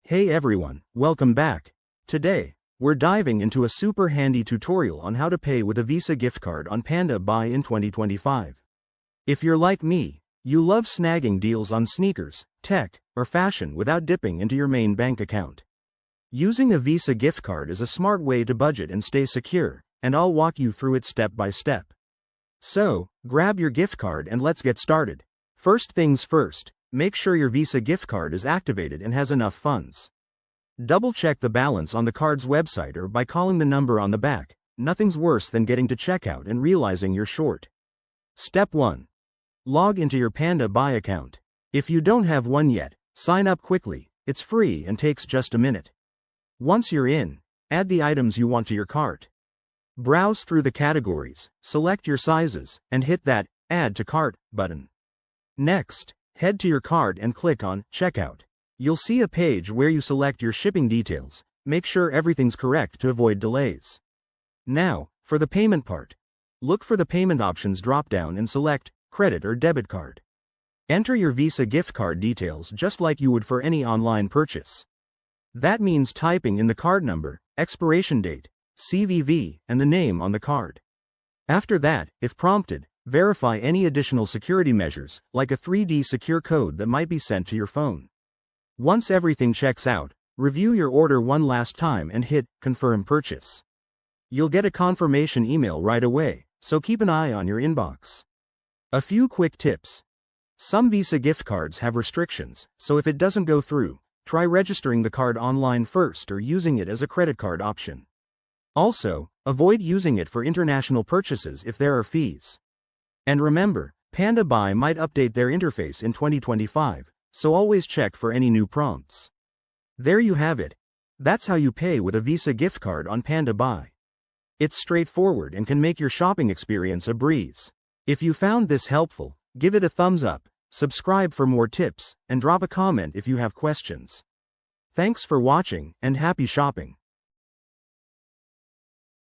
Hey everyone, welcome back. Today, we're diving into a super handy tutorial on how to pay with a Visa gift card on Panda Buy in 2025. If you're like me, you love snagging deals on sneakers, tech, or fashion without dipping into your main bank account. Using a Visa gift card is a smart way to budget and stay secure, and I'll walk you through it step by step. So, grab your gift card and let's get started. First things first, make sure your Visa gift card is activated and has enough funds. Double-check the balance on the card's website or by calling the number on the back. Nothing's worse than getting to checkout and realizing you're short. Step 1. Log into your Panda Buy account. If you don't have one yet, sign up quickly. It's free and takes just a minute. Once you're in, add the items you want to your cart. Browse through the categories, select your sizes, and hit that Add to Cart button. Next, head to your cart and click on Checkout. You'll see a page where you select your shipping details. Make sure everything's correct to avoid delays. Now, for the payment part. Look for the payment options drop-down and select Credit or Debit Card. Enter your Visa gift card details just like you would for any online purchase. That means typing in the card number, expiration date, CVV, and the name on the card. After that, if prompted, verify any additional security measures, like a 3D secure code that might be sent to your phone. Once everything checks out, review your order one last time and hit Confirm Purchase. You'll get a confirmation email right away, so keep an eye on your inbox. A few quick tips. Some Visa gift cards have restrictions, so if it doesn't go through, try registering the card online first or using it as a credit card option. Also, avoid using it for international purchases if there are fees. And remember, Panda Buy might update their interface in 2025, so always check for any new prompts. There you have it. That's how you pay with a Visa gift card on Panda Buy. It's straightforward and can make your shopping experience a breeze. If you found this helpful, give it a thumbs up, subscribe for more tips, and drop a comment if you have questions. Thanks for watching, and happy shopping.